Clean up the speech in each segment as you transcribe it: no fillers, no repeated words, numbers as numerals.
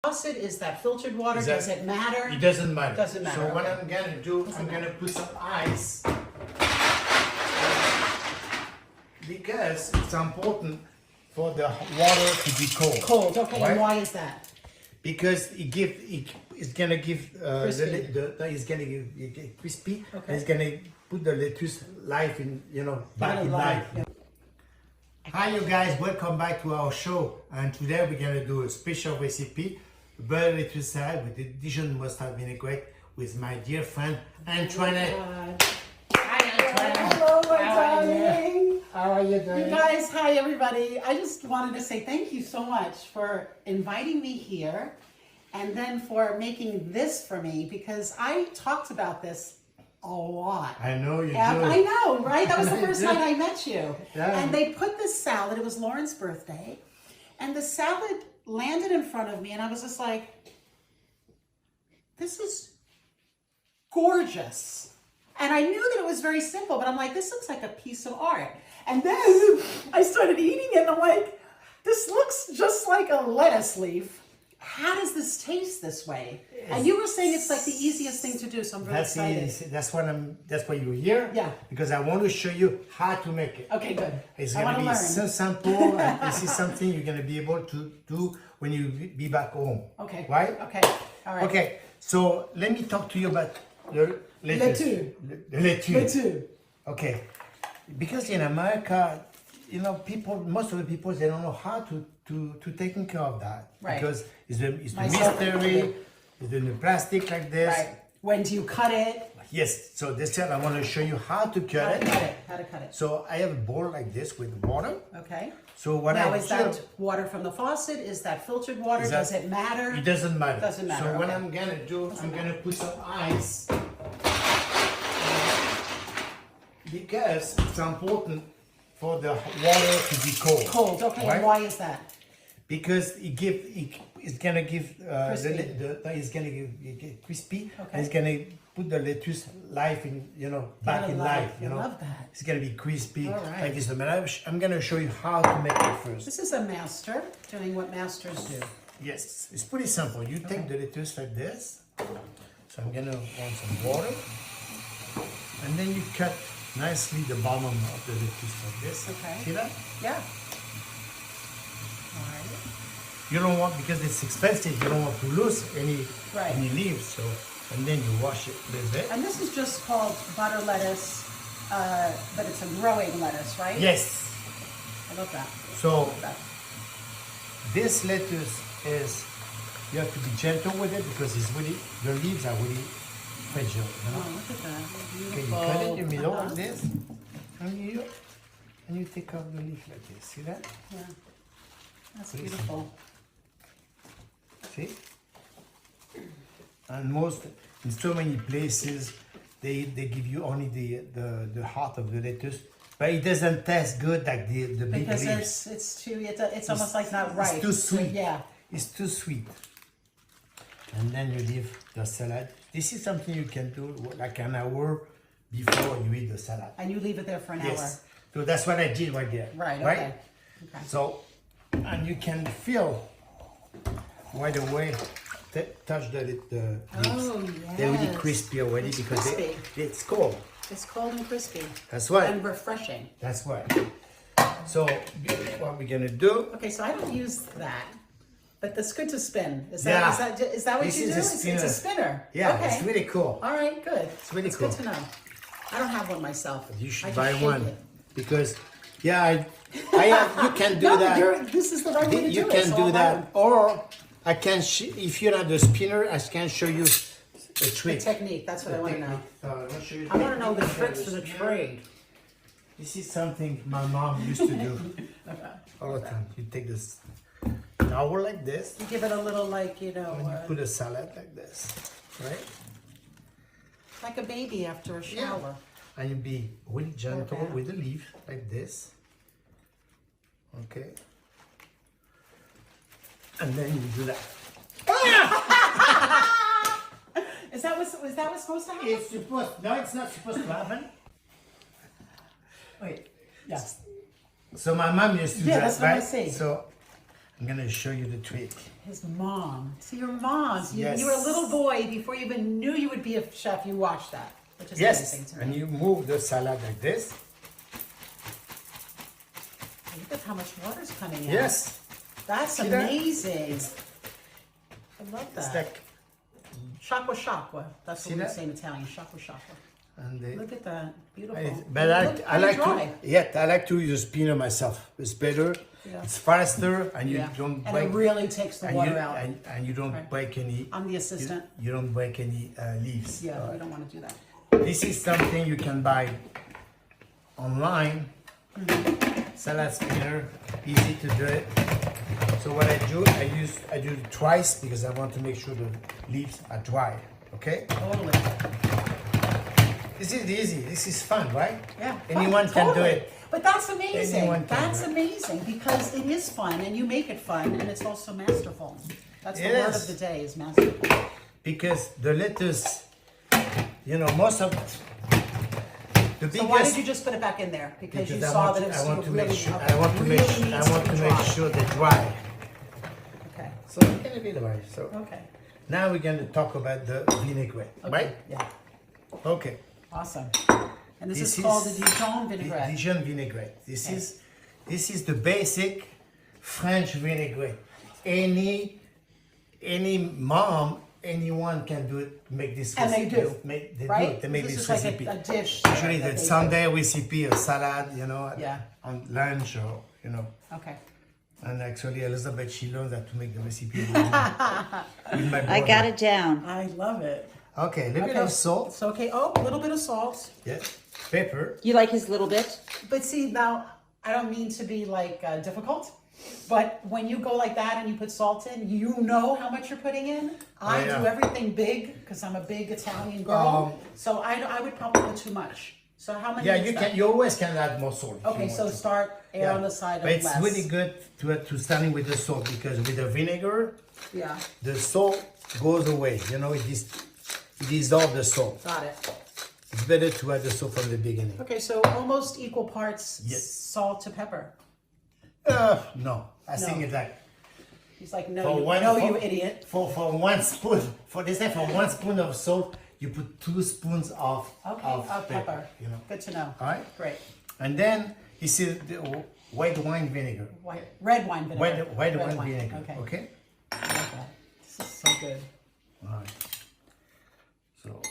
Faucet is that filtered water? Does it matter? It doesn't matter. Doesn't matter. So what I'm gonna do, I'm gonna put some ice because it's important for the water to be cold. Cold. Okay. Right? And why is that? Because it's gonna give Crispy. it's gonna give it crispy. Okay. And it's gonna put the lettuce life in back in life. Yeah. Hi you guys, welcome back to our show, and today we're gonna do a special recipe, butter lettuce salad with Dijon mustard vinaigrette with my dear friend Antoinette. Hi Antoinette. Hello, my darling. How are you doing? You guys, hi everybody. I just wanted to say thank you so much for inviting me here and then for making this for me, because I talked about this a lot. I know you do. I know, right? That was the first night I met you. Yeah. And they put this salad, it was Lauren's birthday, and the salad landed in front of me and I was just like, this is gorgeous. And I knew that it was very simple, but I'm like, this looks like a piece of art. And then I started eating it and I'm like, this looks just like a lettuce leaf. How does this taste this way? And you were saying it's like the easiest thing to do, so I'm very excited. That's why you're here. Yeah. Because I want to show you how to make it. Okay, good. It's I gonna be want to so learn. simple, and this is something you're gonna be able to do when you be back home. Okay. Right? Okay. All right. Okay. So let me talk to you about the lettuce. The lettuce. Lettuce. Okay. Because in America, most of the people, they don't know how to taking care of that. Right. Because it's the Myself mystery. included. It's in the plastic like this. Right. When do you cut it? Yes. So this time I want to show you how to cut it. How to cut it. So I have a bowl like this with water. Okay. So what Now, I is do, that water from the faucet? Is that filtered water? Does it matter? It doesn't matter. Doesn't matter, So what okay. I'm gonna do, I'm gonna put some ice because it's important for the water to be cold. Cold. Okay. Right? And why is that? Because it's gonna give Crispy. it's gonna give it crispy. Okay. And it's gonna put the lettuce life in back in life. I love that. It's gonna be crispy All right. like this. But I'm gonna show you how to make it first. This is a master doing what masters do. Yes, it's pretty simple. You take the lettuce like this. So I'm gonna want some water. And then you cut nicely the bottom of the lettuce like this. Okay. See that? Yeah. All right. You don't want, because it's expensive, you don't want to lose any Right. leaves. So, and then you wash it a little bit. And this is just called butter lettuce, but it's a growing lettuce, right? Yes. I love that. So I love that. this lettuce is, you have to be gentle with it because it's really, the leaves are really fragile. Oh, look at that. Okay, Beautiful. you cut it in the middle Uh-huh. like this, and you take off the leaf like this. See that? Yeah. That's Pretty beautiful. See? And in so many places, they give you only the heart of the lettuce, but it doesn't taste good like the big Because leaves. it's almost like not ripe. It's too sweet. Yeah. It's too sweet. And then you leave the salad. This is something you can do like an hour before you eat the salad. And you leave it there for an Yes. So that's what I did right there. Right, okay. Okay. So, and you can feel right away, touch the leaves. Oh, They're really yes. crispy already It's because crispy. it's cold. It's cold and crispy. That's why. And refreshing. That's why. So what we're gonna do? Okay, so I don't use that. But that's good to spin. Is Yeah. is that what This you is do? a spinner. It's a spinner. Yeah, Okay. it's really cool. All right, good. It's really It's cool. good to know. I don't have one myself. You should I just buy shake one it. because, yeah, I have. You can do No, that. this is the right way to You do it. can so do I'll buy that, one. or I can. If you're not the spinner, I can show you a The trick. technique. That's what I want to know. I I want to know the tricks to the trade. This is something my mom used to do all the time. You take this towel like this, You give it a little, like, you know, and you put a salad like this, right? like a baby after a shower. And you be really gentle Okay. with the leaf like this. Okay. And then you do that. Is that what's supposed to happen? It's supposed. No, it's not supposed to happen. Wait. Yes. So my mom used to do Yeah, that, that's what I right? see. So I'm gonna show you the trick. His mom. See, your moms. You, Yes. you were a little boy before you even knew you would be a chef. You watched that, which is Yes. amazing to me. And you move the salad like this. Look at how much water's coming out. Yes. That's See that? amazing. I love that. It's like, Shakwa shakwa. That's See what we that? say in Italian. Shakwa shakwa. and they, Look at that. Beautiful. but Look, I like dry. to. Yet I like to use spinner myself. It's better. Yeah. It's faster, and you Yeah. don't And break. it really takes the and water you, out. and you don't Right. break any. I'm the assistant. You don't break any leaves. Yeah, we don't want to do that. This is something you can buy online. Salad spinner, easy to do it. So what I do it twice because I want to make sure the leaves are dry. Okay? Totally. This is easy. This is fun, right? Yeah. Anyone fun, can do totally. it. But that's amazing. Anyone can That's do it. amazing because it is fun and you make it fun and it's also masterful. That's the It word is. of the day is masterful. Because the lettuce, most of the biggest. So why did you just put it back in there? Because you saw that I want to make really, sure. okay, I want to make really sure. I needs want be to make dry. sure they're dry. Okay. So it's gonna be dry. So Okay. now we're gonna talk about the vinaigrette, Okay. right? Yeah. Okay. Awesome. And this is called the Dijon vinaigrette. Dijon vinaigrette. This Okay. is the basic French vinaigrette. Any mom, anyone can do it. Make this And they recipe. do, They do right? it. They make This this is like recipe. a dish. Usually that the they Sunday recipe, a salad, Yeah. on lunch or do. Okay. And actually, Elizabeth, she learned that to make the recipe with my I got brother. it down. I love it. Okay, a little bit of salt. So, okay. Oh, a little bit of salt. Yes. Pepper. You like his little bit? But see, now, I don't mean to be like difficult, but when you go like that and you put salt in, you know how much you're putting in. I yeah. do everything big because I'm a big Italian girl. So I would probably put too much. So how many Yeah, is you that? can. You always can add more salt. if Okay, you so want to. start air Yeah. on the side But of it's less. really good to starting with the salt because with the vinegar, Yeah, the salt goes away. It dissolves the salt. got it. It's better to add the salt from the beginning. Okay, so almost equal parts Yes. salt to pepper. No, I No. think it's like He's like, no, For you, one- no, for- you idiot. for 1 spoon. For 1 spoon of salt, you put 2 spoons of Pepper. Good to know. All right. Great. And then you see the white wine vinegar. Red wine vinegar. White Red wine vinegar. Okay. Okay. I like that. This is so good. All right. So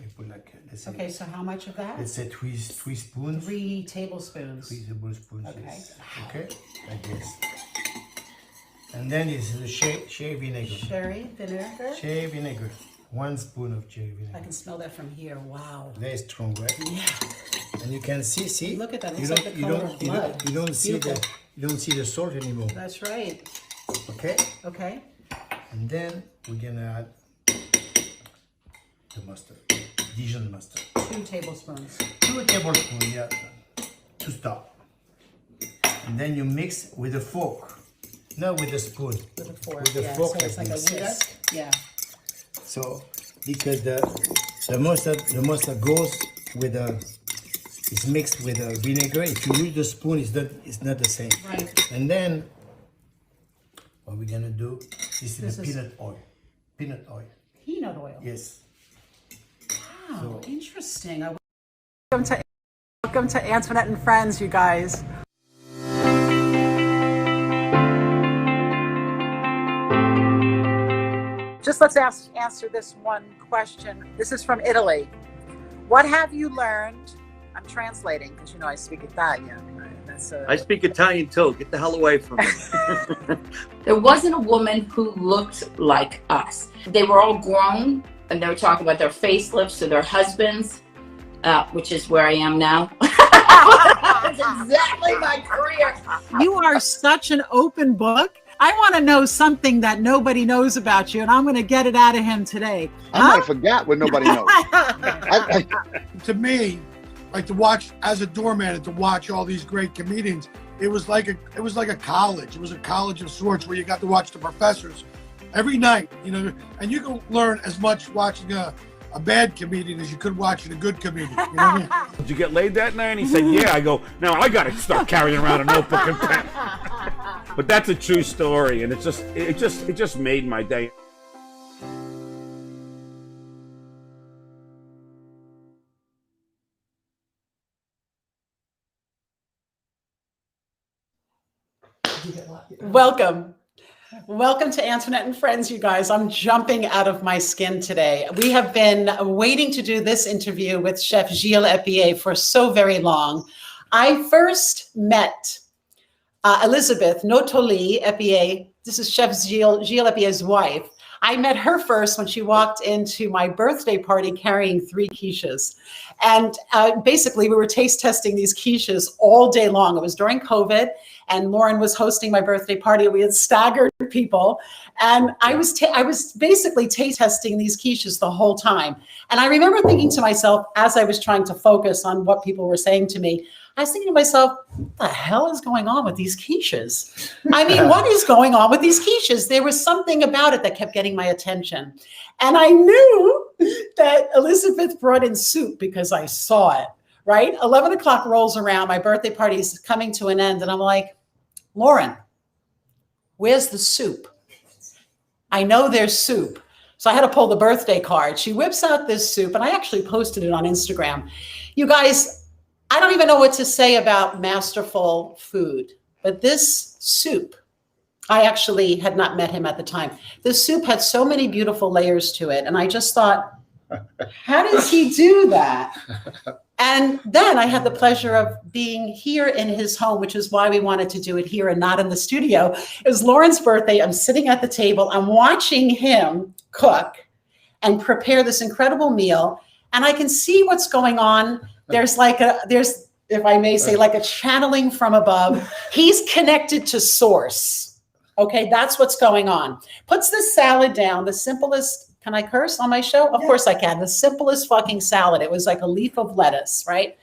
I put like let's say, Okay, so how much of that? let's say 3 spoons. 3 tablespoons. 3 tablespoons. Okay. Yes. Okay. Like this. And then is the shea vinegar. Sherry vinegar. Shea vinegar. 1 spoon of shea I vinegar. can smell that from here. Wow. Very strong, right? Yeah. And you can see. Look at that. It You looks don't, like the you color don't, of you blood. don't, you don't see Beautiful. you don't see the salt anymore. That's right. Okay. Okay. And then we're gonna add the mustard, Dijon mustard. 2 tablespoons. 2 tablespoons, yeah, to start. And then you mix with a fork, not with a spoon. With a fork. With the Yeah, fork, so it's like like a this. See that? whisk. Yeah. So because the mustard goes with it's mixed with a vinegar. If you use the spoon, it's not the same. Right. And then what we're gonna do is This the is- peanut oil. Peanut oil. Peanut oil. Yes. Wow. Interesting. Welcome to Antoinette and Friends, you guys. Just let's answer this one question. This is from Italy. What have you learned? I'm translating because I speak Italian. I speak Italian too. Get the hell away from me. There wasn't a woman who looked like us. They were all grown, and they were talking about their facelifts to their husbands, which is where I am now. That's exactly my career. You are such an open book. I want to know something that nobody knows about you, and I'm going to get it out of him today. I might forget what nobody knows. To me, like to watch as a doorman and to watch all these great comedians, it was like a college. It was a college of sorts where you got to watch the professors every night, and you can learn as much watching a bad comedian as you could watching a good comedian. You know what I mean? Did you get laid that night? And he said, yeah. I go, now I got to start carrying around a notebook and pen. But that's a true story, and it just made my day. Welcome to Antoinette and Friends, you guys. I'm jumping out of my skin today. We have been waiting to do this interview with Chef Gilles Epier for so very long. I first met Elizabeth Notoli Epier. This is Chef Gilles Epier's wife. I met her first when she walked into my birthday party carrying 3 quiches. And basically, we were taste testing these quiches all day long. It was during COVID, and Lauren was hosting my birthday party. We had staggered people. And I was basically taste testing these quiches the whole time. And I remember thinking to myself, as I was trying to focus on what people were saying to me, I was thinking to myself, what the hell is going on with these quiches? I mean, what is going on with these quiches? There was something about it that kept getting my attention. And I knew that Elizabeth brought in soup because I saw it, right? 11 o'clock rolls around, my birthday party is coming to an end. And I'm like, Lauren, where's the soup? I know there's soup. So I had to pull the birthday card. She whips out this soup, and I actually posted it on Instagram. You guys, I don't even know what to say about masterful food, but this soup, I actually had not met him at the time. This soup had so many beautiful layers to it. And I just thought, how does he do that? And then I had the pleasure of being here in his home, which is why we wanted to do it here and not in the studio. It was Lauren's birthday. I'm sitting at the table. I'm watching him cook and prepare this incredible meal. And I can see what's going on. There's, if I may say, like a channeling from above. He's connected to source. Okay, that's what's going on. Puts the salad down, the simplest, can I curse on my show? Of course I can. The simplest fucking salad. It was like a leaf of lettuce, right?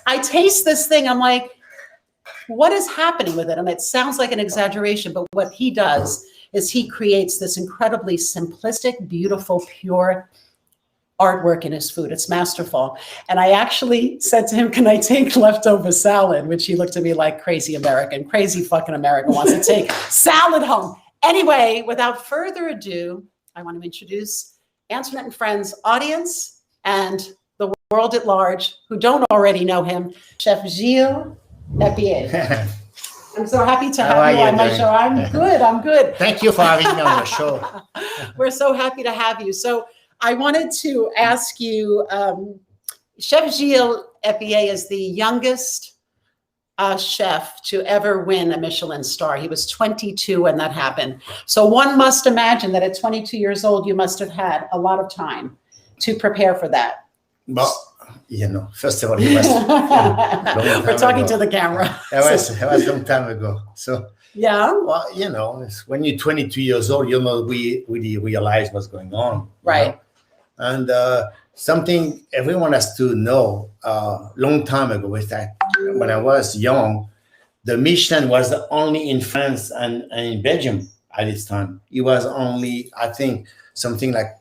I taste this thing. I'm like, what is happening with it? And it sounds like an exaggeration, but what he does is he creates this incredibly simplistic, beautiful, pure artwork in his food. It's masterful. And I actually said to him, can I take leftover salad? Which he looked at me like crazy fucking American wants to take salad home. Anyway, without further ado, I want to introduce Antoinette and Friends audience and the world at large who don't already know him, Chef Gilles Epier. I'm so happy to have you on my show. I'm good. Thank you for having me on the show. We're so happy to have you. So I wanted to ask you, Chef Gilles Epier is the youngest chef to ever win a Michelin star. He was 22 when that happened. So one must imagine that at 22 years old, you must have had a lot of time to prepare for that. Well, first of all, it was we're talking to the camera. It was a long time ago. So yeah. Well, when you're 22 years old, we really realize what's going on. Right. And something everyone has to know, long time ago is that when I was young, the Michelin was only in France and in Belgium at this time. It was only, I think, something like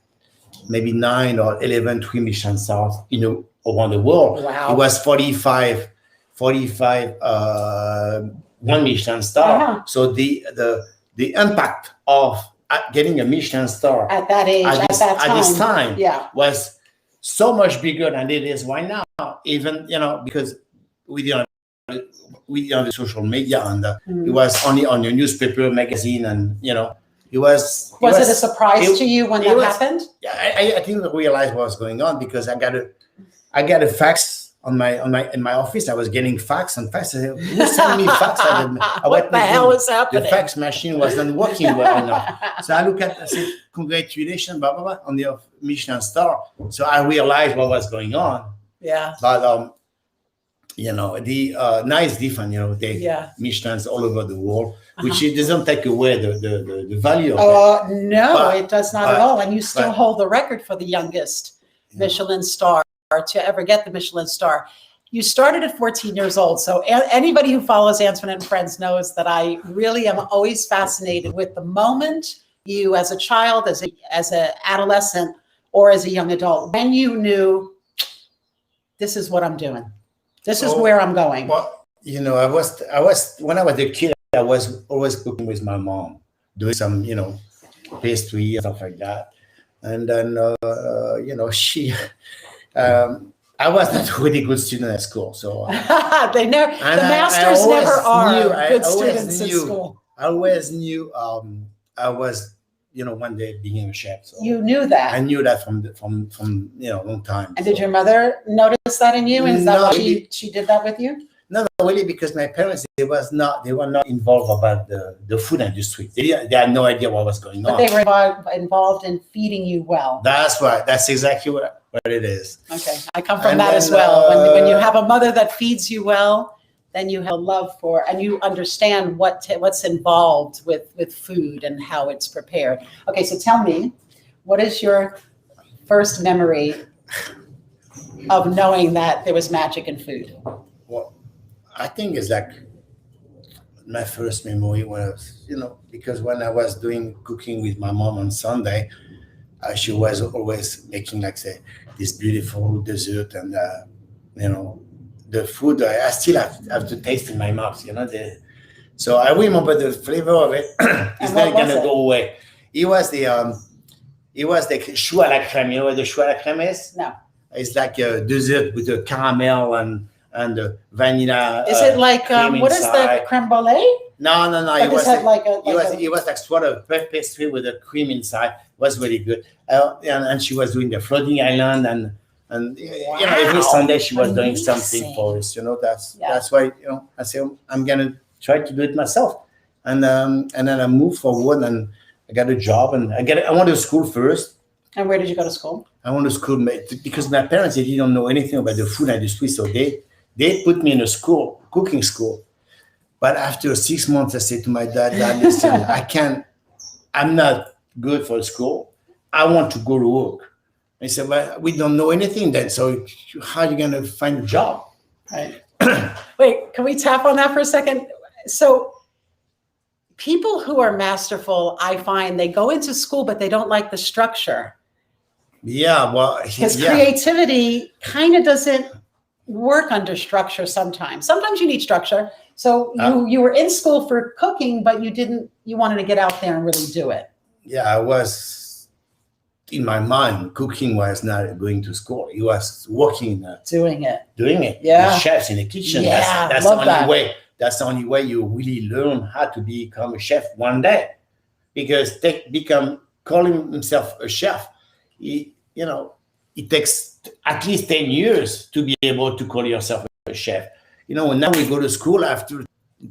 maybe 9 or 11 3 Michelin stars, around the world. Wow. It was 45 one Michelin star. Uh-huh. So the impact of getting a Michelin star at that age, at this time, was so much bigger than it is right now. Even because we didn't have the social media, and it was only on your newspaper, magazine, and Was it a surprise to you when that was- happened? Yeah, I didn't realize what was going on because I got a fax in my office. I was getting fax and fax. I said, who sent me fax? What the hell is happening? The fax machine was not working well enough. So I look at, I said, congratulations, blah, blah, blah, on the Michelin star. So I realized what was going on. Yeah. But, the now it's different, they Yeah. Michelin's all over the world, which it doesn't take away the value of it. No, But- it does not at but- all. And you still but- hold the record for the youngest Michelin star to ever get the Michelin star. You started at 14 years old. So anybody who follows Antoinette and Friends knows that I really am always fascinated with the moment you, as a child, as an adolescent, or as a young adult, when you knew this is what I'm doing. This is where I'm going. Well, I was when I was a kid, I was always cooking with my mom, doing some, pastry and stuff like that. And then, she, I was not a really good student at school, so The masters always never are I good always students in knew- school. I always knew I was, one day being a chef. So You knew that. I knew that from long time. And did your mother notice that in you? And is that No, why she did that with you? No, really, because my parents they were not involved about the food industry. They had no idea what was going But on. they were involved in feeding you well. That's right. That's exactly what it is. Okay, I come from And that then, as well. When you have a mother that feeds you well, then you have a love for, and you understand what's involved with food and how it's prepared. Okay, so tell me, what is your first memory of knowing that there was magic in food? Well, I think it's like my first memory was, because when I was doing cooking with my mom on Sunday, she was always making this beautiful dessert and the food. I still have to taste in my mouth. So I remember the flavor of it. It's not gonna go away. It was the choux à la crème. You know what the choux à la crème is? No. It's like a dessert with the caramel and the vanilla. Is it like cream what is the inside. creme brulee? No. Or It does was it have it was like sort of puff pastry with a cream inside. It was really good. And she was doing the floating island and every Sunday she was doing something Amazing. for us. That's why I say I'm gonna try to do it myself. And then I moved forward and I got a job and I went to school first. And where did you go to school? I went to school because my parents they didn't know anything about the food industry, so they put me in a school, cooking school. But after 6 months, I said to my dad, listen, I'm not good for school. I want to go to work. He said, well, we don't know anything then, so how are you going to find a job? Right. Wait, can we tap on that for a second? So people who are masterful, I find they go into school, but they don't like the structure. Yeah, well, Because creativity kind of doesn't work under structure sometimes. Sometimes you need structure. So you were in school for cooking, but you wanted to get out there and really do it. Yeah, I was, in my mind, cooking was not going to school. It was working, Doing it. doing it. Yeah. The chefs in the kitchen. Yeah, that's love the only that. way. That's the only way you really learn how to become a chef one day. Because calling himself a chef, it takes at least 10 years to be able to call yourself a chef. Now we go to school after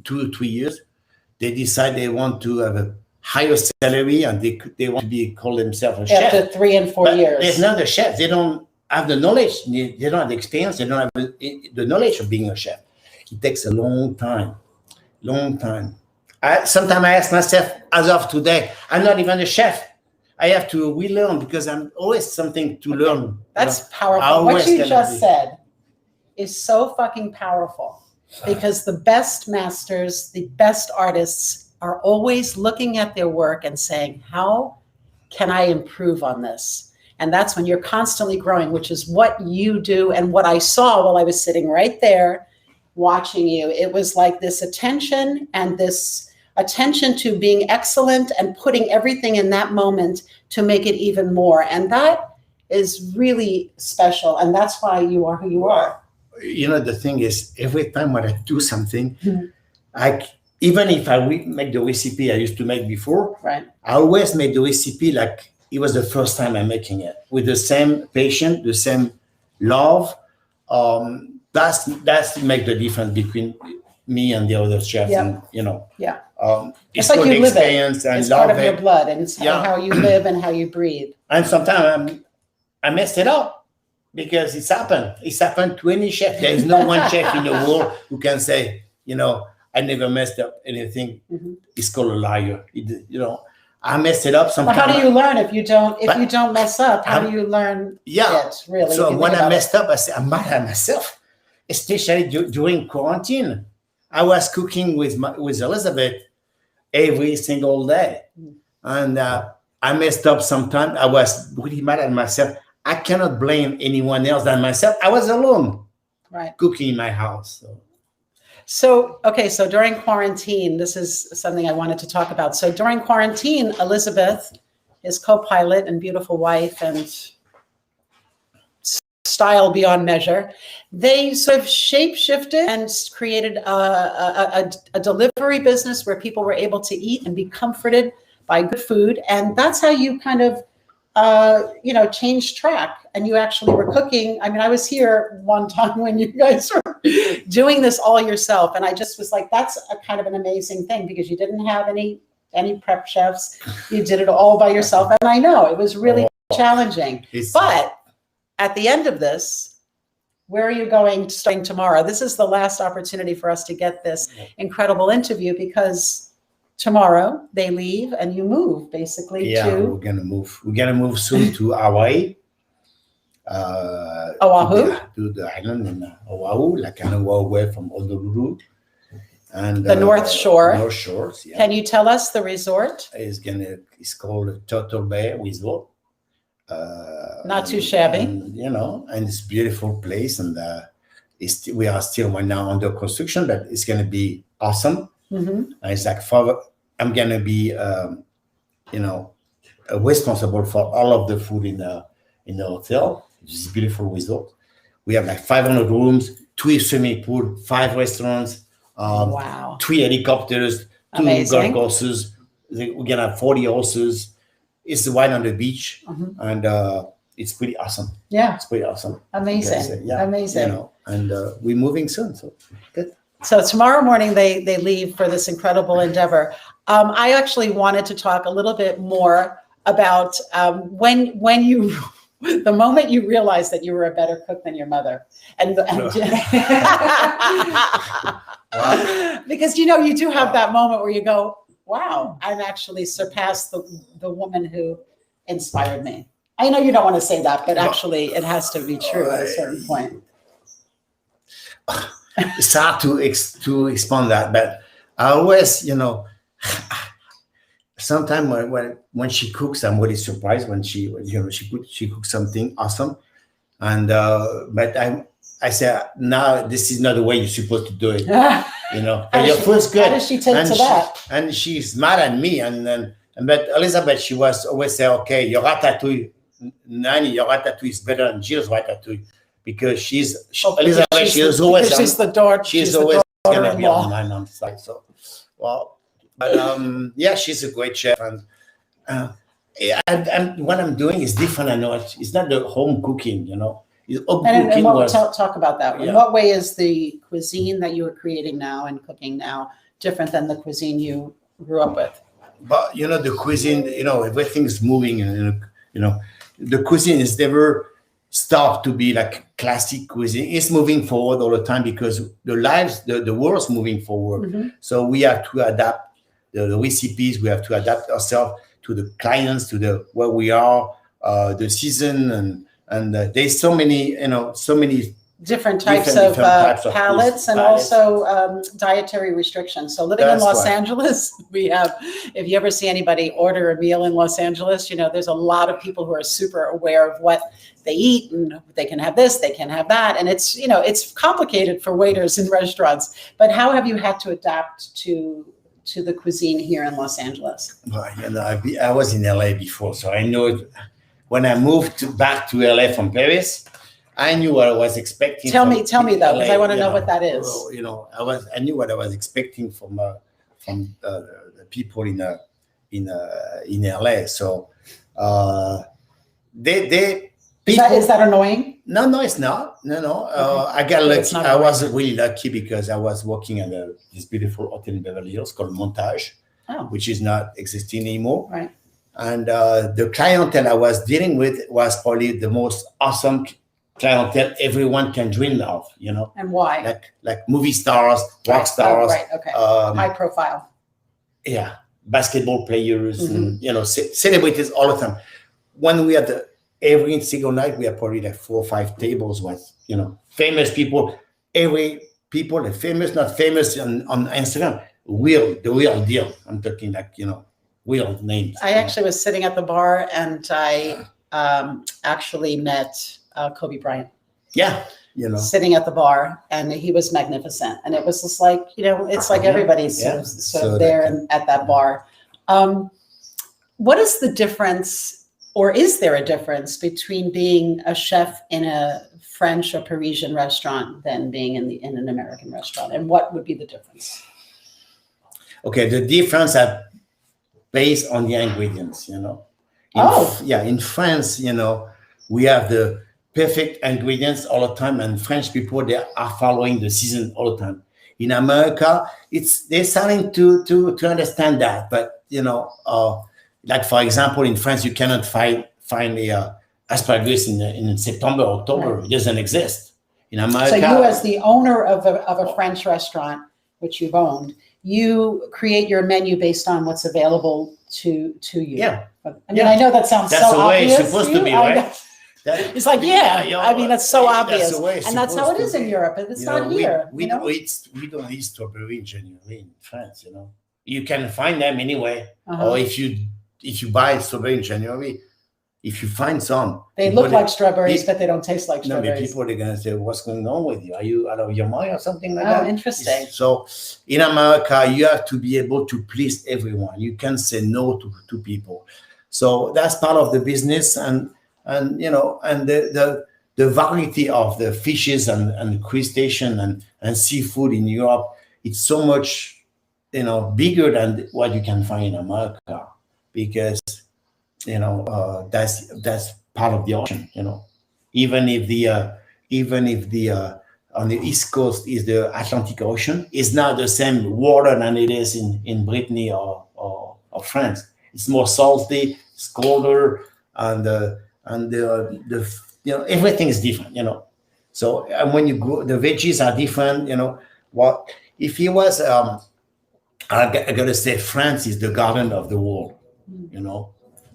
2 or 3 years, they decide they want to have a higher salary and they want to call themselves a chef. After 3 and 4 But years. they're not a chef. They don't have the knowledge. They don't have the experience. They don't have the knowledge of being a chef. It takes a long time. Sometimes I ask myself, as of today, I'm not even a chef. I have to relearn because I'm always something to learn. That's powerful. Always What you gonna just be. said is so fucking powerful because the best masters, the best artists are always looking at their work and saying, how can I improve on this? And that's when you're constantly growing, which is what you do. And what I saw while I was sitting right there watching you, it was like this attention to being excellent and putting everything in that moment to make it even more. And that is really special. And that's why you are who you are. The thing is, every time when I do something, even if I make the recipe I used to make before, Right. I always make the recipe like it was the first time I'm making it with the same patience, the same love. That's make the difference between me and the other chefs, Yeah. and Yeah. it's like called you live it. experience and It's love part of your it. blood, and it's Yeah. how you live and how you breathe. And sometimes I messed it up because it's happened. It's happened to any chef. There is no one chef in the world who can say, I never messed up anything. Mhm. It's called a liar. I messed it up Well, sometimes. how do you learn if you don't mess up? How do I'm- you learn Yeah. it, really? if So you when think I about messed up, I said, I'm mad at myself, especially during quarantine. I was cooking with Elizabeth every single day. And I messed up sometimes. I was really mad at myself. I cannot blame anyone else than myself. I was alone Right. cooking in my house. So, okay, so during quarantine, this is something I wanted to talk about. So during quarantine, Elizabeth, his co-pilot and beautiful wife and style beyond measure, they sort of shape-shifted and created a delivery business where people were able to eat and be comforted by good food. And that's how you kind of, changed track. And you actually were cooking. I mean, I was here one time when you guys were doing this all yourself. And I just was like, that's a kind of an amazing thing, because you didn't have any prep chefs. You did it all by yourself. And I know it was really challenging. But at the end of this, where are you going starting tomorrow? This is the last opportunity for us to get this incredible interview, because tomorrow they leave and you move basically Yeah, to we're gonna move. We're gonna move soon to Hawaii. Oahu? To the island in Oahu, like an hour away from Honolulu. And The North Shore. North Shores, yeah. Can you tell us the resort? It's called Turtle Bay Resort. Not too shabby. And it's a beautiful place, and we are still right now under construction, but it's gonna be awesome. Mm-hmm. And it's like I'm gonna be, responsible for all of the food in the hotel. It's a beautiful resort. We have like 500 rooms, 2 swimming pool, 5 restaurants, Wow. 3 helicopters, 2 Amazing. golf courses. We're gonna have 40 horses. It's right on the beach, and it's pretty awesome. Yeah. It's pretty awesome. Amazing. Yeah, Amazing. and we're moving soon, so good. So tomorrow morning they leave for this incredible endeavor. I actually wanted to talk a little bit more about when you, the moment you realized that you were a better cook than your mother, because you do have that moment where you go, wow, I've actually surpassed the woman who inspired me. I know you don't want to say that, but actually it has to be true at a certain point. It's hard to expand that, but I always, sometimes when she cooks, I'm really surprised when she cooks something awesome, and but I say, no, this is not the way you're supposed to do it. But your food's good. How does she take to that? And she's mad at me, but Elizabeth, she was always say, okay, your ratatouille, Nani, your ratatouille is better than Jill's ratatouille. Because Elizabeth, she's always the daughter. She's always gonna be on my mom's side. So, she's a great chef, and what I'm doing is different. I know it's not the home cooking, It's home And cooking. talk about that. In what way is the cuisine that you are creating now and cooking now different than the cuisine you grew up with? But the cuisine, everything's moving, and the cuisine is never stop to be like classic cuisine. It's moving forward all the time because the world's moving forward. Mm-hmm. So we have to adapt the recipes. We have to adapt ourselves to the clients, to where we are, the season, and there's so many different types of palettes and also dietary restrictions. So living in Los Angeles, we have, if you ever see anybody order a meal in Los Angeles, there's a lot of people who are super aware of what they eat, and they can have this, they can have that. And it's, it's complicated for waiters in restaurants. But how have you had to adapt to the cuisine here in Los Angeles? Well, I was in LA before, so I know it. When I moved back to LA from Paris, I knew what I was expecting. Tell me though, because I want to know what that is. Well, I knew what I was expecting from the people in LA. So they people. Is that annoying? No, it's not. No. Okay. I got So lucky. it's not I was annoying. really lucky because I was working at this beautiful hotel in Beverly Hills called Montage, Oh, which is not existing anymore. right. And the clientele I was dealing with was probably the most awesome clientele everyone can dream of. And why? Like movie stars, rock Right. stars, Oh, right. Okay. High profile. yeah, basketball players, Mm-hmm. and celebrities all the time. When we had every single night, we had probably like 4 or 5 tables with famous people. Every people, the famous, not famous on Instagram, the real deal. I'm talking like real names. I actually was sitting at the bar and I actually met Kobe Bryant Yeah, sitting at the bar, and he was magnificent. And it was just like, it's like everybody's Yeah. sort So of there that and at that bar. What is the difference, or is there a difference between being a chef in a French or Parisian restaurant than being in an American restaurant? And what would be the difference? Okay, the difference are based on the ingredients. In France, we have the perfect ingredients all the time, and French people, they are following the season all the time. In America, they're starting to understand that, but like for example, in France, you cannot find the asparagus in September, October. Right. It doesn't exist. In America, So you, as the owner of a French restaurant, which you've owned, you create your menu based on what's available to you. Yeah. I mean, I know that sounds that's so the way obvious. it's supposed to be, I know. right? That- It's like, I mean, that's so obvious. the way it's And that's how it supposed is to in be. Europe, but it's not we, here. We don't eat strawberry genuinely in France. You can find them anyway, Uh-huh. or if you buy strawberry in January, if you find some, They people, look like strawberries, they- but they don't taste like no, but strawberries. people are gonna say, "What's going on with you? Are you out of your mind or something like Oh, that?" interesting. So in America, you have to be able to please everyone. You can't say no to people. So that's part of the business, and the variety of the fishes and crustacean and seafood in Europe, it's so much bigger than what you can find in America, because that's part of the ocean. Even if the on the East Coast is the Atlantic Ocean, it's not the same water than it is in Brittany or France. It's more salty, it's colder, and everything is different. So and when you go, the veggies are different. What if he was? I gotta say, France is the garden of the world.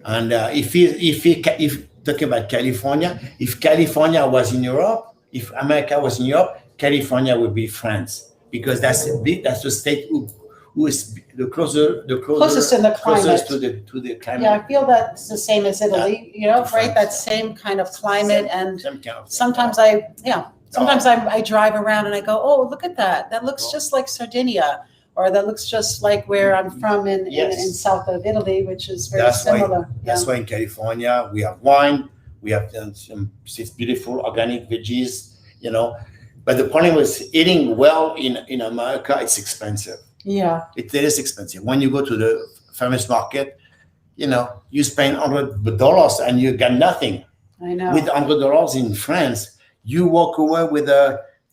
And if talking about California, if California was in Europe, if America was in Europe, California would be France, because that's the state who is the Closest in the closest climate. to the climate. Yeah, I feel that's the same as Italy, right? France. That same kind of climate. And Some kind of thing. sometimes I drive around and I go, oh, look at that. That looks just like Sardinia, or that looks just like where I'm from in south of Italy, which is very similar. That's why in California we have wine, we have some beautiful organic veggies, But the problem is eating well in America, it's expensive. Yeah. It is expensive. When you go to the farmers market, you spend $100 and you get nothing. I know. With $100 in France, you walk away with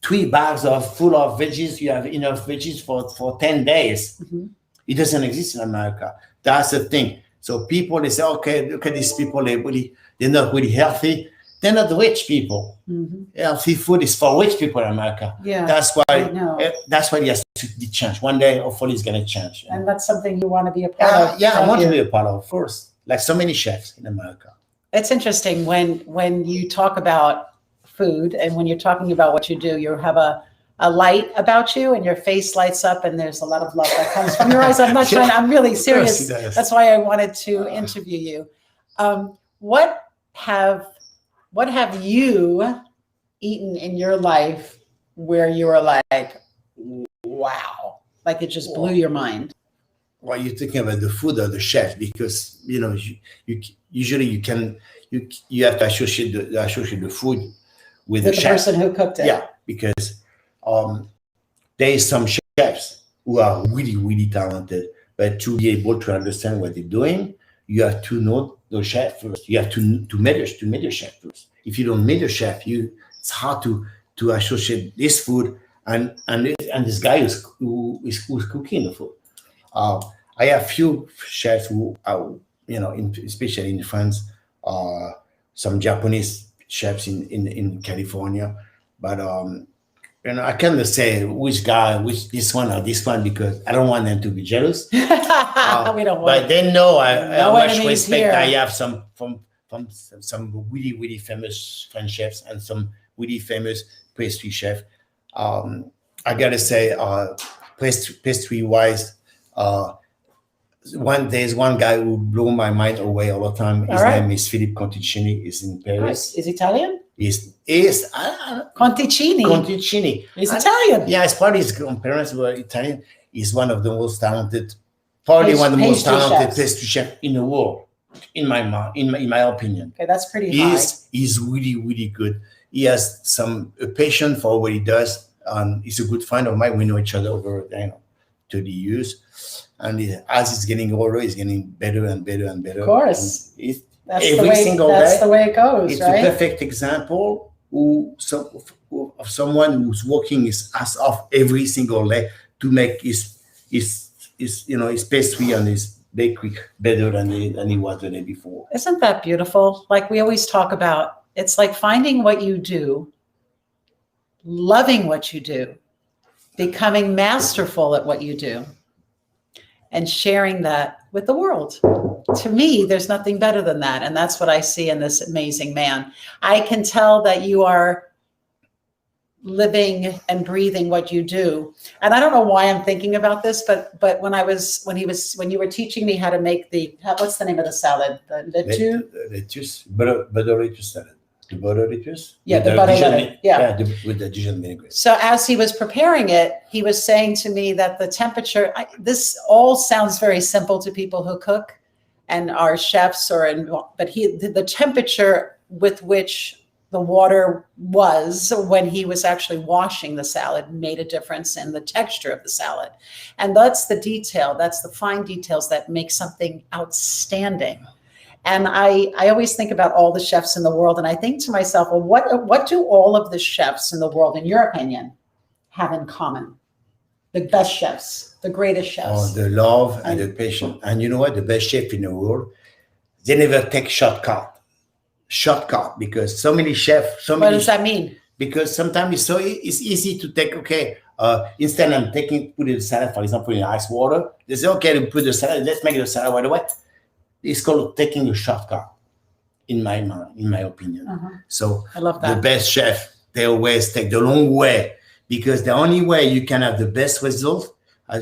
3 bags full of veggies. You have enough veggies for 10 days. Mm-hmm. It doesn't exist in America. That's the thing. So people, they say, okay, look at these people. They're not really healthy. They're not rich people. Mm-hmm. Healthy food is for rich people in America. Yeah. That's I know. why it has to change. One day, hopefully, it's going to change. And that's something you want to be a part of. I want to you? be a part of course. Like so many chefs in America. It's interesting when you talk about food and when you're talking about what you do, you have a light about you and your face lights up and there's a lot of love that comes from your eyes. I'm not trying, I'm really serious. Of course it does. That's why I wanted to interview you. What have you eaten in your life where you were like, wow, like it just blew your mind? Well, you're thinking about the food or the chef, because you usually you have to associate the food with the chef. Person who cooked it. Yeah, because there is some chefs who are really, really talented. But to be able to understand what they're doing, you have to know the chef first. You have to meet the chef first. If you don't meet the chef, it's hard to associate this food and this guy who's cooking the food. I have few chefs who are, especially in France, some Japanese chefs in California, but I can't say which this one or this one because I don't want them to be jealous. We don't want. But they know how much enemies respect here. I have from some really, really famous French chefs and some really famous pastry chef. I gotta say, pastry wise, there's one guy who blew my mind away all the time. His name is Philippe Conticini. He's in Paris. Is Italian? He's Conticini. Conticini. He's Italian. Yeah, his parents were Italian. He's one of the most talented, probably one of the most Pastry talented chefs. pastry chefs in the world, in my opinion. Okay, that's pretty high. He's really, really good. He has a passion for what he does, and he's a good friend of mine. We know each other over 30 years, and as he's getting older, he's getting better and better and better. Of course. That's every single that's day, the way it goes, it's right? a perfect example of someone who's working his ass off every single day to make his pastry and his bakery better than he was the day before. Isn't that beautiful? Like we always talk about, it's like finding what you do, loving what you do, becoming masterful at what you do, and sharing that with the world. To me, there's nothing better than that. And that's what I see in this amazing man. I can tell that you are living and breathing what you do. And I don't know why I'm thinking about this, but when you were teaching me how to make what's the name of the salad? The lettuce, butter lettuce salad. The butter lettuce? Yeah, the butter lettuce. Yeah. With the Dijon vinaigrette. So as he was preparing it, he was saying to me that the temperature, this all sounds very simple to people who cook and are chefs but the temperature with which the water was when he was actually washing the salad made a difference in the texture of the salad. And that's the detail, that's the fine details that make something outstanding. And I always think about all the chefs in the world, and I think to myself, well, what do all of the chefs in the world, in your opinion, have in common? The best chefs, the greatest chefs. Oh, the love and the patience. And you know what? The best chef in the world, they never take shortcut, because so many chefs. What does that mean? Because sometimes it's easy to take, instead of put the salad, for example, in ice water, they say, okay, put the salad, let's make the salad right away. It's called taking a shortcut, in my mind, in my opinion. So I love that. The best chef, they always take the long way, because the only way you can have the best result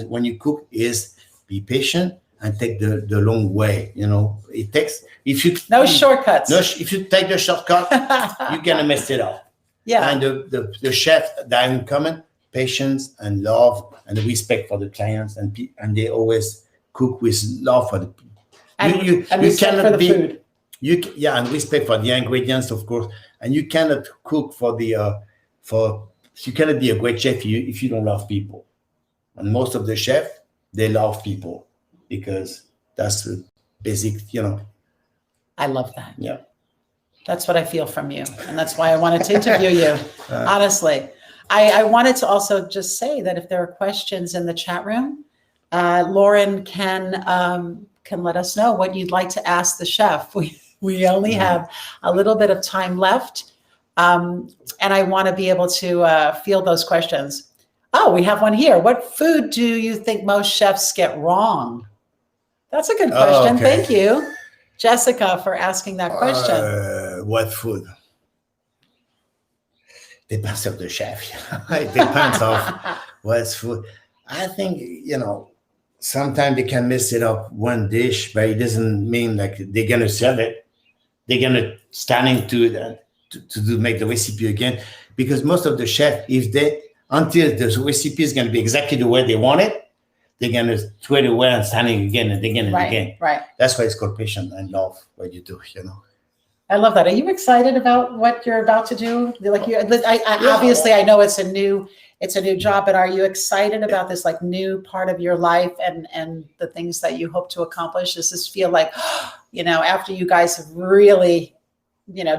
when you cook is be patient and take the long way. It takes no shortcuts. If you take the shortcut, you're gonna mess it up. Yeah. And the chef that in common, patience and love and respect for the clients, and they always cook with love for the people. And respect for the food. And respect for the ingredients, of course. And you cannot cook you cannot be a great chef if you don't love people. And most of the chefs, they love people because that's the basic, I love that. Yeah. That's what I feel from you. And that's why I wanted to interview you, honestly. I wanted to also just say that if there are questions in the chat room, Lauren can let us know what you'd like to ask the chef. We only have a little bit of time left. And I want to be able to field those questions. Oh, we have one here. What food do you think most chefs get wrong? That's a good question. Okay. Thank you, Jessica, for asking that question. What food? Depends of the chef. It depends on what's food. I think, sometimes they can mess it up one dish, but it doesn't mean like they're going to sell it. They're going to stand to make the recipe again, because most of the chefs, until the recipe is going to be exactly the way they want it, they're going to throw it away and standing again and again and again. Right. That's why it's called patience and love what you do, I love that. Are you excited about what you're about to do? Like obviously I know it's a new job, but are you excited about this like new part of your life and the things that you hope to accomplish? Does this feel like, after you guys have really,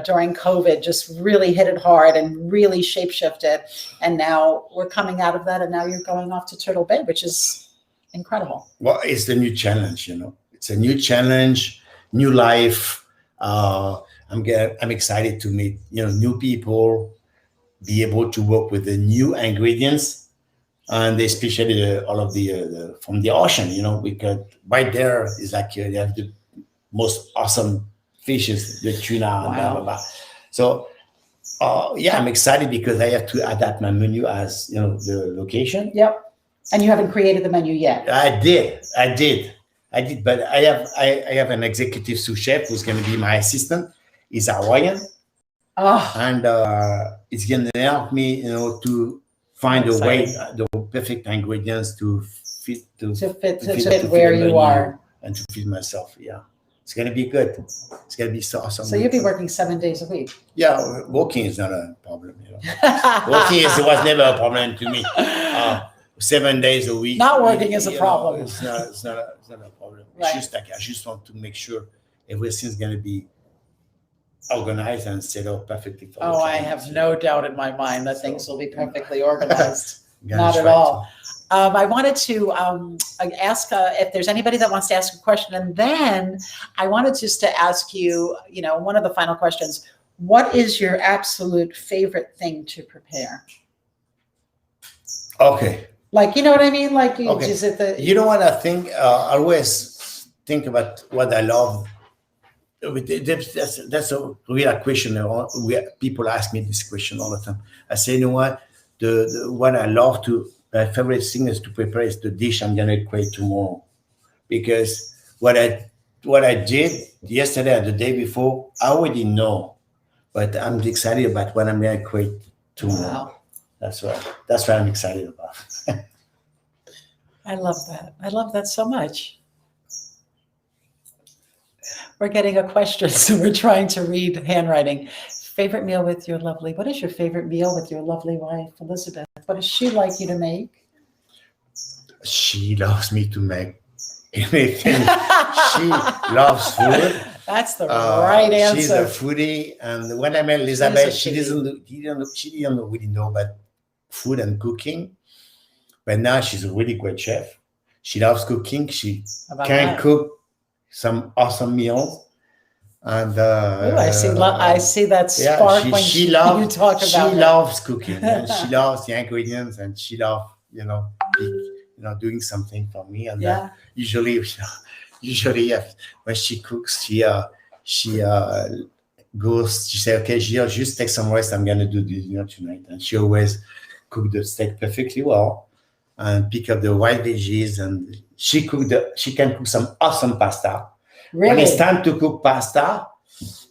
during COVID, just really hit it hard and really shapeshifted, and now we're coming out of that, and now you're going off to Turtle Bay, which is incredible. Well, it's the new challenge, It's a new challenge, new life. I'm excited to meet, new people, be able to work with the new ingredients, and especially all of the from the ocean, because right there is like they have the most awesome fishes, the tuna, and blah, blah, blah. So, I'm excited because I have to adapt my menu as, the location. Yep. And you haven't created the menu yet. I did, but I have an executive sous chef who's going to be my assistant. He's Hawaiian. Oh. And it's going to help me, to find a way, the perfect ingredients to fit where you are and to feed myself. Yeah, it's going to be good. It's going to be so awesome. So you'll be working 7 days a week. Yeah, working is not a problem. Working was never a problem to me. 7 days a week. Not working is a problem. It's not a problem. Right. It's just like I just want to make sure everything's going to be organized and set up perfectly for Oh, I have no doubt in my mind that things will be perfectly organized. Not at all. I wanted to ask if there's anybody that wants to ask a question, and then I wanted just to ask you, one of the final questions. What is your absolute favorite thing to prepare? Okay. Like, you know what I mean? Like, Okay. is it the? You know what I think? I always think about what I love. That's a real question. People ask me this question all the time. I say, you know what? What I love my favorite thing is to prepare is the dish I'm gonna create tomorrow, because what I did yesterday or the day before, I already know, but I'm excited about what I'm gonna create tomorrow. Wow. That's what I'm excited about. I love that. I love that so much. We're getting a question, so we're trying to read handwriting. Favorite meal with your lovely, what is your favorite meal with your lovely wife, Elizabeth? What does she like you to make? She loves me to make anything. She loves food. That's the right answer. She's a foodie, and when I met Elizabeth, she didn't really know about food and cooking, but now she's a really great chef. She loves cooking. She can cook some awesome meals, and I see that spark when you talk about She loves cooking, and she loves the ingredients, and she loves doing something for me. And usually when she cooks, she goes. She says, "Okay, Gilles, just take some rest. I'm gonna do the dinner tonight." And she always cook the steak perfectly well, and pick up the white veggies, and she can cook some awesome pasta. Really? When it's time to cook pasta,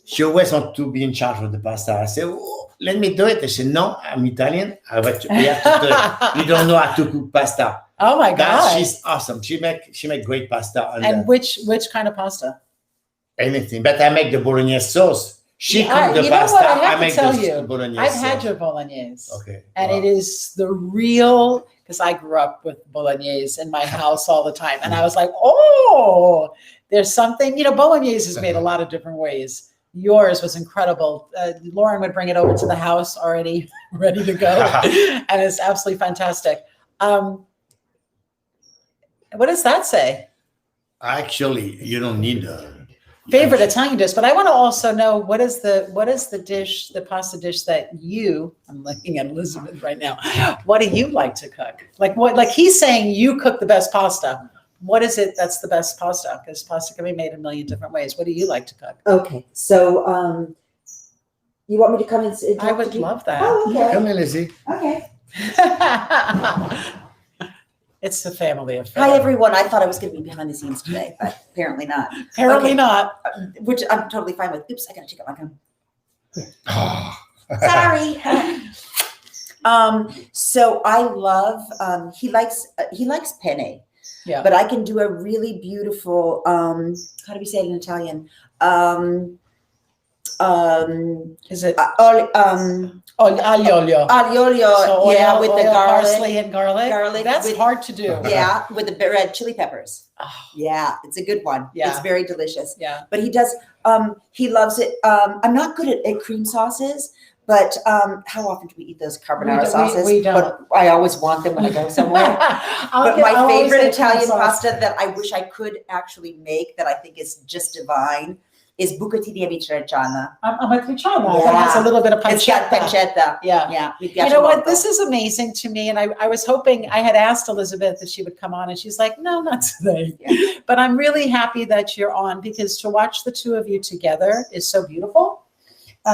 she always wants to be in charge of the pasta. I say, let me do it. She said, no, I'm Italian. We have to do it. You don't know how to cook pasta. Oh my God. She's awesome. She make great pasta. And which kind of pasta? Anything. But I make the bolognese sauce. She cooked the you pasta. Know what? I have make to tell the you, bolognese I've sauce. had your bolognese. Okay. And wow. It is the real, because I grew up with bolognese in my house all the time. And I was like, oh, there's something, bolognese is made a lot of different ways. Yours was incredible. Lauren would bring it over to the house already ready to go. And it's absolutely fantastic. What does that say? Actually, you don't need a favorite Italian dish, but I want to also know what is the dish, the pasta dish that I'm looking at Elizabeth right now. What do you like to cook? Like he's saying you cook the best pasta. What is it that's the best pasta? Because pasta can be made a million different ways. What do you like to cook? Okay, so you want me to come and talk I would to you? love that. Oh, okay. Come in, Lizzie. Okay. It's a family affair. Hi, everyone. I thought I was going to be behind the scenes today, but apparently not. Apparently Okay. not. Which I'm totally fine with. Oops, I got to check out my gum. Sorry. So I love. He likes penne. Yeah. But I can do a really beautiful. How do we say it in Italian? Is it aglio olio? olio, So yeah, oil, with the oil, garlic. parsley and garlic. Garlic That's with- hard to do. Yeah, with the red chili peppers. Oh, Yeah, it's a good one. Yeah. It's very delicious. yeah. But he does, he loves it. I'm not good at cream sauces, but how often do we eat those carbonara sauces? We don't. But I always want them when I go somewhere. But my favorite Italian pasta that I wish I could actually make that I think is just divine is bucatini e matriciana. I'm a trichana. Yeah. That's a little bit of It's got pancetta. pancetta. Yeah. Yeah. mi You piace know what? molto. This is amazing to me. And I was hoping, I had asked Elizabeth if she would come on, and she's like, no, not today. But I'm really happy that you're on, because to watch the two of you together is so beautiful.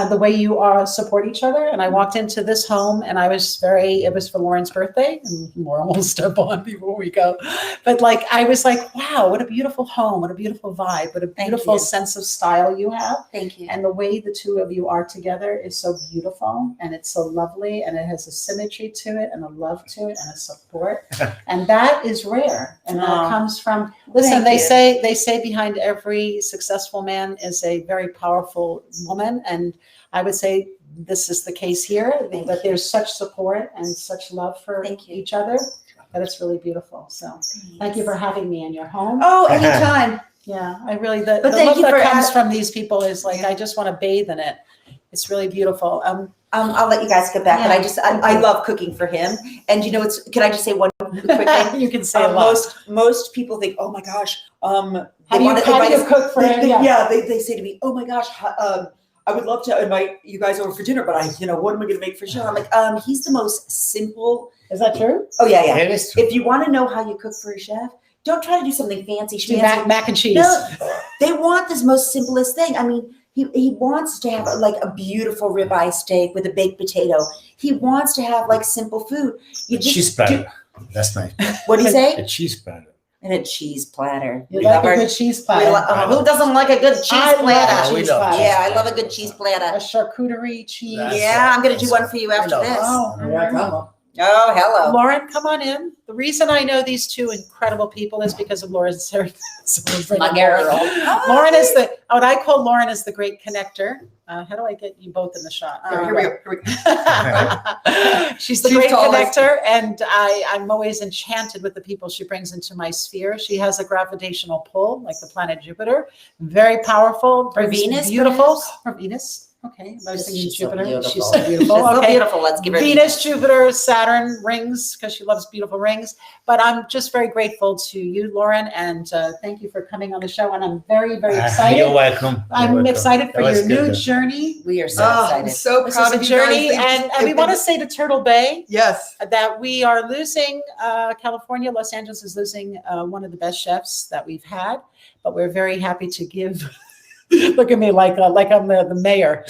The way you support each other. And I walked into this home, and it was for Lauren's birthday, and Lauren will step on before we go. But like, I was like, wow, what a beautiful home. What a beautiful vibe. What a Thank beautiful you. sense of style you have. Thank you. And the way the two of you are together is so beautiful, and it's so lovely, and it has a symmetry to it, and a love to it, and a support. And that is rare. And that Aw. comes from, listen, Thank they say behind every successful man is a very powerful woman. And I would say this is the case here, that there's such support and such love for Thank you. each other, that it's really beautiful. So thank you for having me in your home. Oh, anytime. Yeah, I really, the But thank love you that for comes ask- from these people is like, I just want to bathe in it. It's really beautiful. I'll let you guys get back, Yeah, but I love cooking for him. And you know, can I just say one quick thing? You can say a lot. Most people think, oh my gosh, How do you cook for him? Yeah, they say to me, oh my gosh, I would love to invite you guys over for dinner, but what am I going to make for sure? I'm like, he's the most simple. Is that true? Oh yeah, yeah. It is true. If you want to know how you cook for a chef, don't try to do something fancy. Do schmancy. mac and cheese. No, they want this most simplest thing. I mean, he wants to have like a beautiful ribeye steak with a baked potato. He wants to have like simple food. You just Cheese platter. That's nice. What do you say? A cheese platter. And a cheese platter. You We like love a our- good cheese we platter. who doesn't like a good cheese I love platter? a we cheese love platter. Yeah, I love a good cheese A platter. charcuterie cheese. That's Yeah, I'm gonna do one for you after love this. Oh, Mhm. Oh, hello. Lauren, come on in. The reason I know these two incredible people is because of Lauren's My girl. Lauren is what I call Lauren is the great connector. How do I get you both in the shot? Here we go. She's the She's great tall. connector, and I'm always enchanted with the people she brings into my sphere. She has a gravitational pull, like the planet Jupiter, very powerful. For brings Venus, beautiful. perhaps? For Venus, okay. I was thinking She's so Jupiter. beautiful. She's so beautiful. She's so Okay. beautiful. Let's give her Venus, Jupiter, Saturn rings, because she loves beautiful rings. But I'm just very grateful to you, Lauren, and thank you for coming on the show. And I'm very, very excited. You're welcome. I'm excited for That was your good, new though. journey. We are so I'm excited. so This proud is a of you journey, guys. and we want to say to Turtle Bay Yes. that we are losing California. Los Angeles is losing one of the best chefs that we've had, but we're very happy to give. Look at me like I'm the mayor.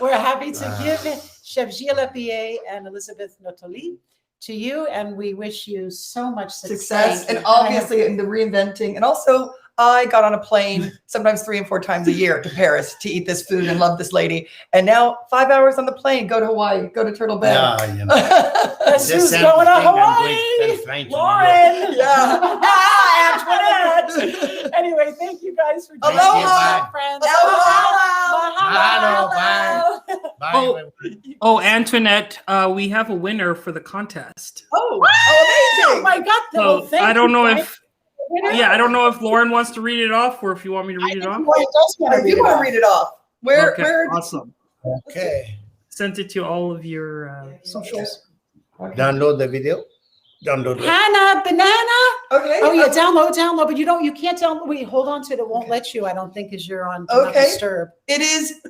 We're happy to give Chef Gilles Lapierre and Elizabeth Notoli to you, and we wish you so much Success and I have- obviously in the reinventing. And also, I got on a plane sometimes 3 and 4 times a year to Paris to eat this food and love this lady. And now 5 hours on the plane, go to Hawaii, go to Turtle Bay. Yeah, you know. Guess The who's same going to thing I'm Hawaii? going to try to Lauren. Yeah. Antoinette. Anyway, thank you guys for joining Aloha. us, friends. Aloha. Hello, bye. Bye. Oh. everyone. Oh, Antoinette, we have a winner for the contest. Oh, Oh amazing. my God. So thank I don't you, know Frank. if, yeah, I don't know if Lauren wants to read it off or if you want me to read it off. Well, it does want I to do read it want to off. read it off. Where, Okay, where, awesome. Okay. Sent it to all of your socials. Download the video. Download it. Hannah, banana. okay. Oh yeah, download, but you can't download. Wait, hold on to it. It won't let you. I don't think because you're on Do Not Okay. Disturb. It is,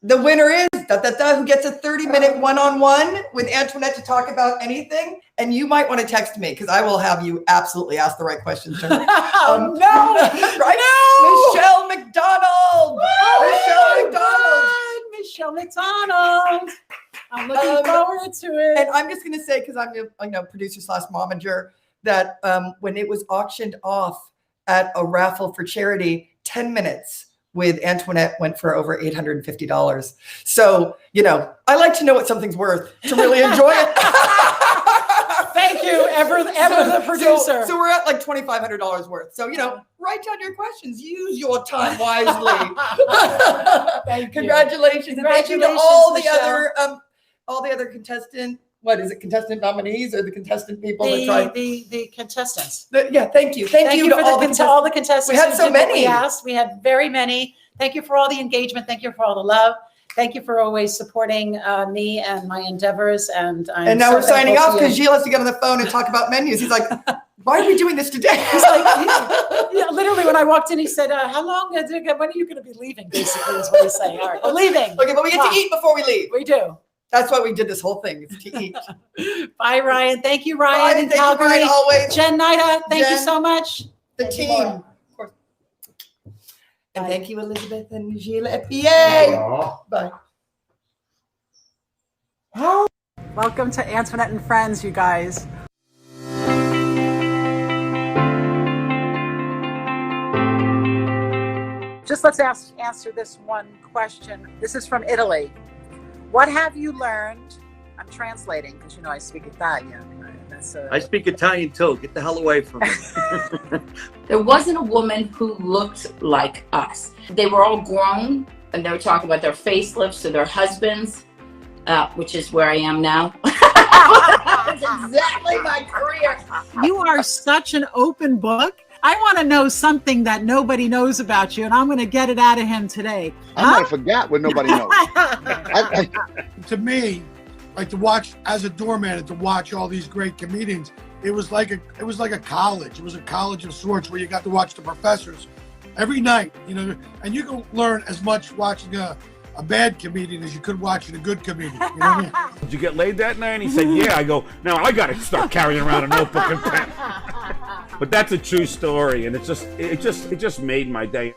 the winner is, who gets a 30-minute one-on-one with Antoinette to talk about anything. And you might want to text me because I will have you absolutely ask the right questions to her. Oh no! Right? Michelle McDonald. Michelle McDonald. Michelle McDonald. I'm looking forward to it. And I'm just going to say, because I'm producer / momager, that when it was auctioned off at a raffle for charity, 10 minutes with Antoinette went for over $850. So, I like to know what something's worth to really enjoy it. Thank Thank you, ever the producer. So we're at like $2,500 worth. So, write down your questions. Use your time wisely. Thank you. Congratulations. And thank you to all the Michelle. other contestant. What is it? Contestant nominees or the contestant people that The, tried? the contestants. Yeah, thank you. Thank you to all the contestants. We had who so did what we many. asked. We had very many. Thank you for all the engagement. Thank you for all the love. Thank you for always supporting me and my endeavors. And now so we're signing thankful off to you. because Gilles has to get on the phone and talk about menus. He's like, why are we doing this today? He's like, literally, when I walked in, he said, "How long? When are you going to be leaving?" Basically, is what he's saying. All right, we're leaving. Okay, but we get to eat before we leave. We do. That's why we did this whole thing, is to eat. Bye, Ryan. Thank you, Ryan. Ryan, in thank you, Calgary. Ryan, always. Jen Nida, thank you Jen, so much. The Thank you, team. Laura. Of course. And thank you, Elizabeth and Gilles FBA. Bye. Welcome to Antoinette and Friends, you guys. Just let's answer this one question. This is from Italy. What have you learned? I'm translating because I speak Italian. I speak Italian too. Get the hell away from me. There wasn't a woman who looked like us. They were all grown, and they were talking about their facelifts or their husbands, which is where I am now. That's exactly my career. You are such an open book. I want to know something that nobody knows about you, and I'm going to get it out of him today. I might forget what nobody knows. To me, like to watch as a doorman and to watch all these great comedians, it was like a college. It was a college of sorts where you got to watch the professors every night, and you can learn as much watching a bad comedian as you could watching a good comedian. You know what I mean? Did you get laid that night? And he said, yeah. I go, now I got to start carrying around a notebook and pen. But that's a true story, and it just made my day.